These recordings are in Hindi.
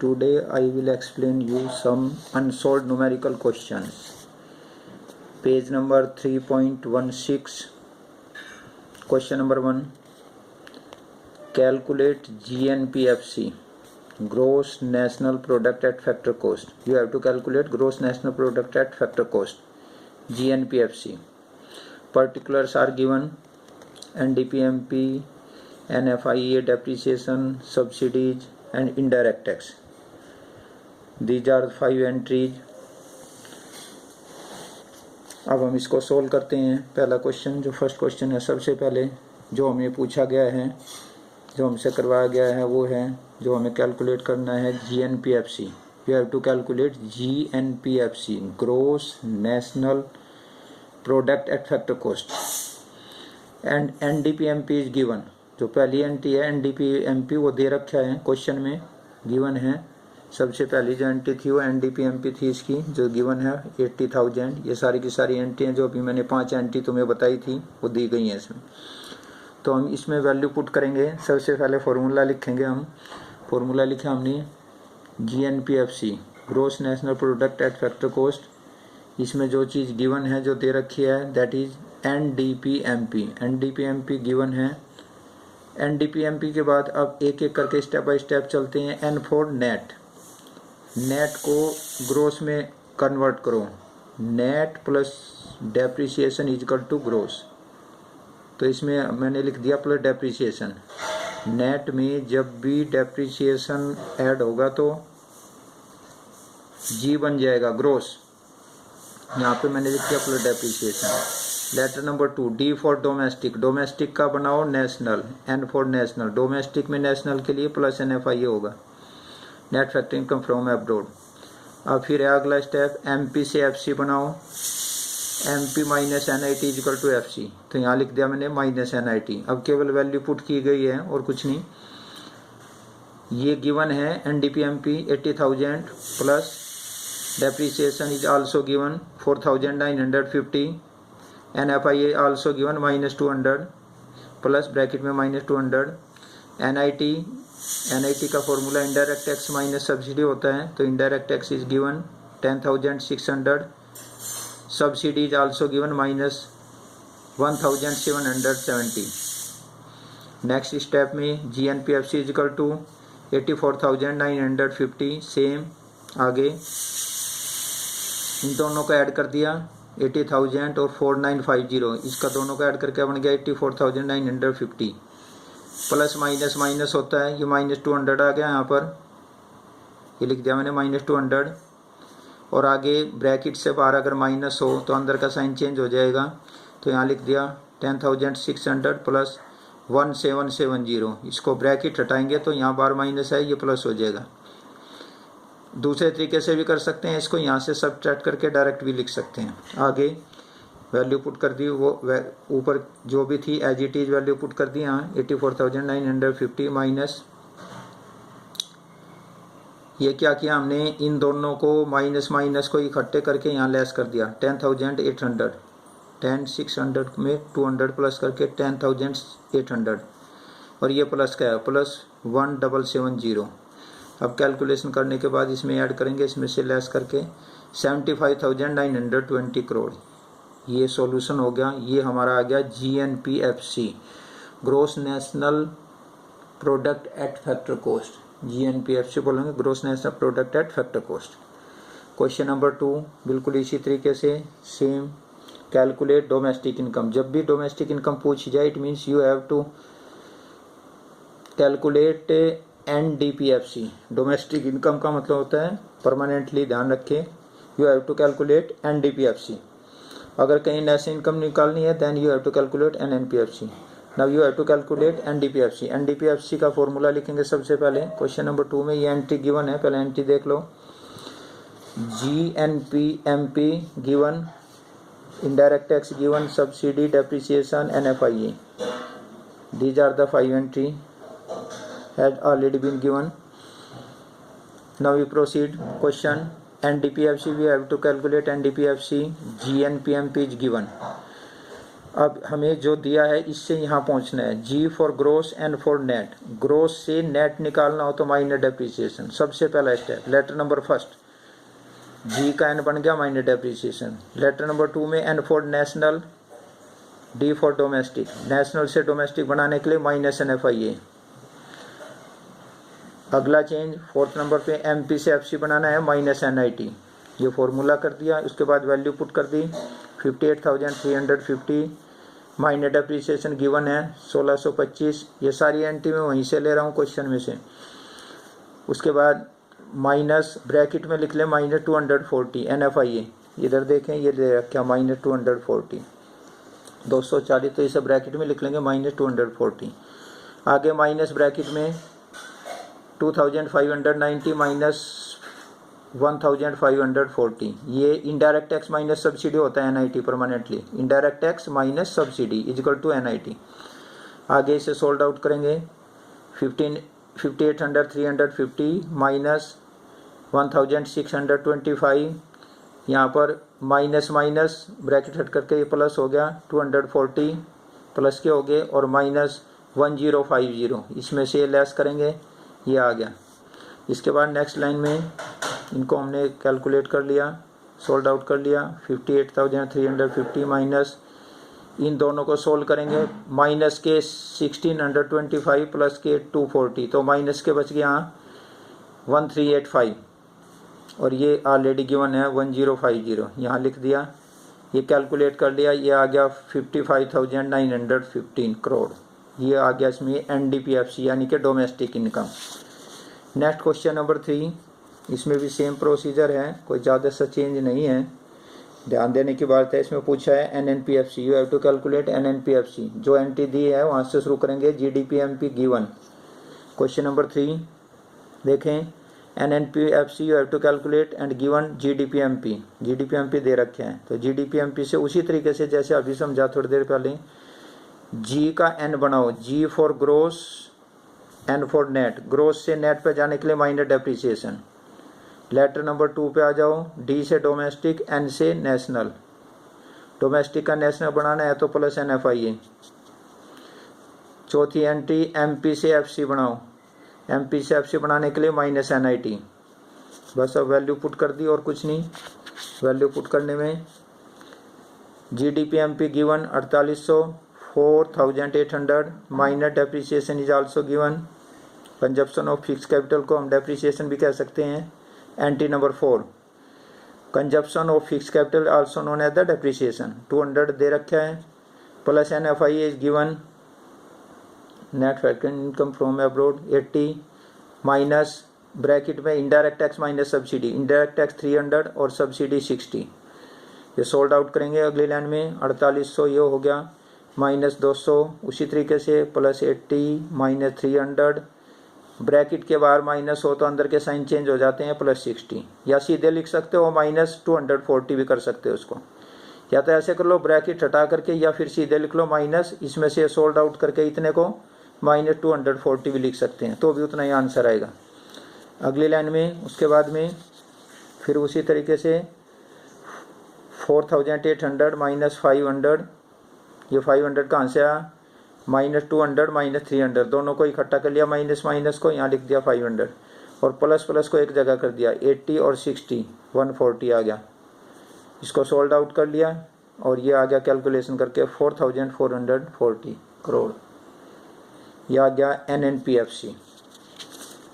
Today I will explain you some unsolved numerical questions. Page number 3.16. Question number 1. Calculate GNPFC, gross national product at factor cost. You have to calculate gross national product at factor cost, GNPFC. Particulars are given: NDPMP, NFIA, depreciation, subsidies and indirect tax. These are 5 entries. अब हम इसको सोल्व करते हैं. पहला क्वेश्चन, जो फर्स्ट क्वेश्चन है, सबसे पहले जो हमें पूछा गया है, जो हमसे करवाया गया है, वो है जो हमें कैलकुलेट करना है GNPFC. You have to calculate GNPFC, gross national product at factor cost. And NDPMP is given. जो पहली एंट्री है NDPMP वो दे रखा है, क्वेश्चन में गिवन है. सबसे पहली जो एंट्री थी वो NDPMP थी, इसकी जो गिवन है 80,000. ये सारी की सारी एंट्री हैं जो अभी मैंने 5 एंट्री तुम्हें बताई थी वो दी गई हैं इसमें. तो हम इसमें वैल्यू पुट करेंगे. सबसे पहले फॉर्मूला लिखेंगे. हम फॉर्मूला लिखा हमने GNPFC, gross national product at factor cost. इसमें जो चीज़ गिवन है, जो दे रखी है, that is NDPMP. NDPMP given है. NDPMP के बाद अब एक एक करके स्टेप बाय स्टेप चलते हैं. N for net. नेट को ग्रोस में कन्वर्ट करो. Net plus depreciation equal to gross. तो इसमें मैंने लिख दिया प्लस डेप्रिसिएशन. नेट में जब भी डेप्रिसिएशन ऐड होगा तो G बन जाएगा ग्रोस. यहाँ पे मैंने लिख दिया plus depreciation. Letter number 2, D for domestic. Domestic का बनाओ national. N for national. Domestic में नेशनल के लिए प्लस NFIA होगा, net factor income from abroad. अब फिर है अगला स्टेप, MP से FC बनाओ. MP minus NIT equal to FC. तो यहाँ लिख दिया मैंने माइनस NIT. अब केवल वैल्यू पुट की गई है और कुछ नहीं. ये गिवन है NDPMP 80,000 plus depreciation is also given 4,950. NFIA also given minus 200 plus bracket में माइनस 200. NIT का formula indirect tax minus subsidy होता है. तो indirect tax is given 10,600. Subsidy is also given minus 1,770. Next step में GNPFC is equal to 84,950. Same आगे इन दोनों को ऐड कर दिया, 80,000 और 4,950. इसका दोनों का ऐड करके बन गया 84,950. प्लस माइनस माइनस होता है, ये माइनस 200 आ गया. यहाँ पर ये लिख दिया मैंने माइनस 200. और आगे ब्रैकेट से बाहर अगर माइनस हो तो अंदर का साइन चेंज हो जाएगा. तो यहाँ लिख दिया 10,600 प्लस 1,770. इसको ब्रैकेट हटाएंगे तो यहाँ बार माइनस है, ये प्लस हो जाएगा. दूसरे तरीके से भी कर सकते हैं इसको, यहाँ से सब्ट्रैक्ट करके डायरेक्ट भी लिख सकते हैं. आगे वैल्यू पुट कर दी, वो ऊपर जो भी थी as it is value put कर दी. यहाँ 84,950 माइनस ये क्या किया हमने, इन दोनों को माइनस माइनस को इकट्ठे करके यहाँ लेस कर दिया 10,800. 10,600 में 200 प्लस करके 10,800. और ये प्लस क्या है, प्लस 1,770. अब कैलकुलेशन करने के बाद इसमें ऐड करेंगे, इसमें से लेस करके 75,920 करोड़. ये सॉल्यूशन हो गया. ये हमारा आ गया GNPFC, gross national product at factor cost. GNPFC बोलेंगे gross national product at factor cost. Question number 2 बिल्कुल इसी तरीके से सेम. Calculate domestic income. जब भी डोमेस्टिक इनकम पूछी जाए, it means you have to calculate NDPFC. Domestic income का मतलब होता है परमानेंटली, ध्यान रखें, you have to calculate NDPFC. अगर कहीं नेशनल इनकम निकालनी है then you have to calculate NNPFC. Now you have to calculate NDPFC. NDPFC का फॉर्मूला लिखेंगे सबसे पहले. क्वेश्चन नंबर 2 में ये एंट्री गिवन है, पहले एंट्री देख लो. GNPMP given, indirect tax given, subsidy, depreciation, NFIA. These are the 5 entry had already been given. Now we proceed. Question NDPFC, we have to calculate NDPFC. GNPMP is given. अब हमें जो दिया है इससे यहाँ पहुँचना है। G for gross, N for net. Gross से नेट निकालना हो तो माइनस डेप्रिसिएशन, सबसे पहला step. Letter number first, G का एन बन गया माइनस डेप्रिसिएशन। लेटर नंबर 2 में N for national, D for domestic. National से डोमेस्टिक बनाने के लिए माइनस NFIA। अगला चेंज फोर्थ नंबर पे MP से FC बनाना है माइनस NIT। ये फॉर्मूला कर दिया, उसके बाद वैल्यू पुट कर दी 58,350 माइनस डेप्रिसिएशन गिवन है 1625। ये सारी एंट्री मैं वहीं से ले रहा हूँ क्वेश्चन में से। उसके बाद माइनस ब्रैकेट में लिख लें माइनस 240 NFIA। इधर देखें ये दे रखा माइनस 240, 240 तो इसे ब्रैकेट में लिख लेंगे माइनस 240। आगे माइनस ब्रैकेट में 2590 माइनस 1540। ये इनडायरेक्ट टैक्स माइनस सब्सिडी होता है NIT permanently. Indirect tax minus subsidy equal to NIT। आगे इसे सोल्ड आउट करेंगे 58,350 माइनस 1625। यहाँ पर माइनस माइनस ब्रैकेट हट करके ये प्लस हो गया 240 प्लस के हो गए और माइनस 1050। इसमें से ये लेस करेंगे, ये आ गया। इसके बाद नेक्स्ट लाइन में इनको हमने कैलकुलेट कर लिया, सोल्ड आउट कर लिया 58,350 माइनस, इन दोनों को सोल्व करेंगे माइनस के 1625 प्लस के 240 तो माइनस के बच गए यहाँ 1385 और ये ऑलरेडी गिवन है 1050। यहाँ लिख दिया, ये कैलकुलेट कर लिया, ये आ गया 55,915 करोड़। ये आ गया इसमें NDPFC यानी कि domestic income. Next question number 3, इसमें भी सेम प्रोसीजर है, कोई ज़्यादा सा चेंज नहीं है, ध्यान देने की बात है। इसमें पूछा है NNPFC, you have to calculate NNPFC। जो एंट्री दी है वहाँ से शुरू करेंगे। GDPMP given. क्वेश्चन नंबर 3 देखें, NNPFC you have to calculate and given GDPMP। GDPMP दे रखे हैं तो GDPMP से उसी तरीके से जैसे अभी समझा थोड़ी देर पहले, G का N बनाओ, G for gross, N for net. Gross से नेट पे जाने के लिए माइनस डेप्रिसिएशन। लेटर नंबर 2 पे आ जाओ, D से डोमेस्टिक, N से नेशनल। डोमेस्टिक का नेशनल बनाना है तो प्लस NFIA। चौथी एंट्री MP से FC बनाओ, MP से FC बनाने के लिए माइनस NIT। बस अब वैल्यू पुट कर दी और कुछ नहीं। वैल्यू पुट करने में GDPMP given 4800, 4800 minus depreciation is also given. Consumption of fix capital को हम डेप्रिसिएशन भी कह सकते हैं। Entry number 4, consumption of fix capital also known as the depreciation 200 दे रखा है, plus NFIA is given. Net factor income from abroad 80 minus bracket में indirect tax minus subsidy. Indirect tax 300 और सब्सिडी 60। ये सोल्ड आउट करेंगे अगली लाइन में 4800 ये हो गया माइनस 200, उसी तरीके से प्लस 80 माइनस 300। ब्रैकेट के बाहर माइनस हो तो अंदर के साइन चेंज हो जाते हैं, प्लस 60। या सीधे लिख सकते हो माइनस 240 भी कर सकते हो उसको, या तो ऐसे कर लो ब्रैकेट हटा करके, या फिर सीधे लिख लो माइनस, इसमें से सोल्ड आउट करके इतने को माइनस 240 भी लिख सकते हैं तो भी उतना ही आंसर आएगा। अगली लाइन में उसके बाद में फिर उसी तरीके से 4800 माइनस 500, ये 500 कहाँ से आया, माइनस 200 माइनस 300 दोनों को इकट्ठा कर लिया, माइनस माइनस को यहाँ लिख दिया 500 और प्लस प्लस को एक जगह कर दिया 80 और 60 140 आ गया। इसको सोल्ड आउट कर लिया और ये आ गया कैलकुलेशन करके 4440 करोड़। ये आ गया NNPFC।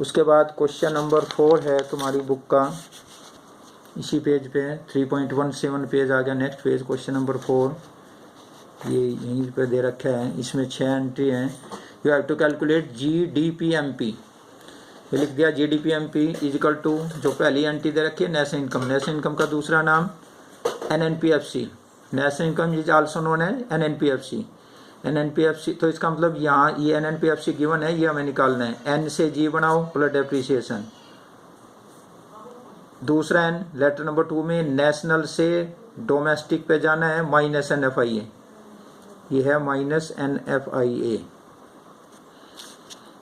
उसके बाद क्वेश्चन नंबर 4 है तुम्हारी बुक का, इसी पेज पे 3.17 पेज आ गया। नेक्स्ट पेज क्वेश्चन नंबर 4, ये यहीं पे दे रखा है, इसमें 6 एंट्री हैं। You have to calculate GDPMP। ये लिख दिया GDPMP इजिकल टू, जो पहली एंट्री दे रखी है नेशनल इनकम। नेशनल इनकम का दूसरा नाम NNPFC। National income is also known है NNPFC। NNPFC तो इसका मतलब यहाँ ये NNPFC गिवन है, ये हमें निकालना है। N से G बनाओ प्लस डेप्रिसिएशन। दूसरा N लेटर नंबर 2 में नेशनल से डोमेस्टिक पे जाना है माइनस NFIA, ये है माइनस NFIA।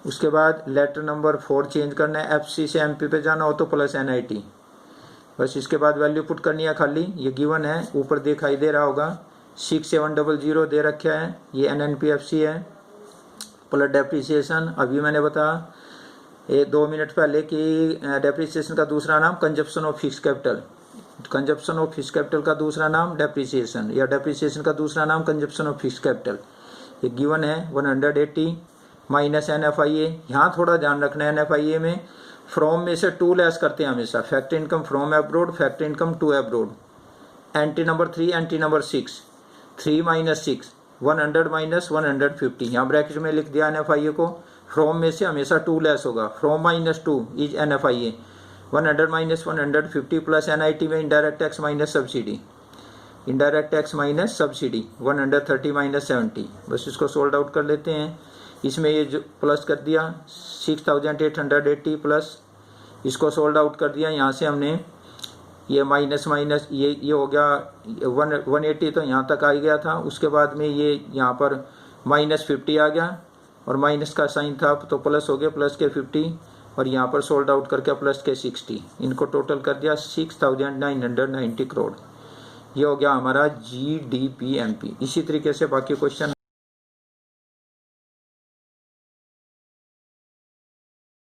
उसके बाद लेटर नंबर 4 चेंज करना है, FC से MP पे जाना हो तो प्लस NIT। बस इसके बाद वैल्यू पुट करनी है खाली, ये गिवन है ऊपर दिखाई दे रहा होगा 6700 दे रखा है, ये NNPFC है प्लस डेप्रिसिएशन। अभी मैंने बताया ये 2 मिनट पहले कि डेप्रिसिएशन का दूसरा नाम consumption of fix capital, consumption of fix capital का दूसरा नाम डेप्रिसिएशन, या डेप्रिसिएशन का दूसरा नाम कंजप्शन ऑफ फिक्स कैपिटल। ये गिवन है 180 माइनस NFIA। यहाँ थोड़ा ध्यान रखना है, NFIA में फ्रॉम में से टू लेस करते हैं हमेशा, factor income from abroad, factor income to abroad. Entry number 3, entry number 6, 3 minus 6, 100 minus 150। यहाँ ब्रैकेट में लिख दिया NFIA को, फ्रॉम में से हमेशा टू लेस होगा, from minus 2 is NFIA। 100 minus 150 plus NIT में indirect tax minus subsidy, indirect tax minus subsidy 130 minus 70। बस इसको सोल्ड आउट कर लेते हैं। इसमें ये जो प्लस कर दिया 6880 प्लस इसको सोल्ड आउट कर दिया। यहाँ से हमने ये माइनस माइनस ये हो गया 180 तो यहाँ तक आ गया था। उसके बाद में ये यहाँ पर माइनस 50 आ गया और माइनस का साइन था तो प्लस हो गया, प्लस के 50 और यहाँ पर सोल्ड आउट करके प्लस के 60। इनको टोटल कर दिया 6990 करोड़। ये हो गया हमारा GDPMP। इसी तरीके से बाकी क्वेश्चन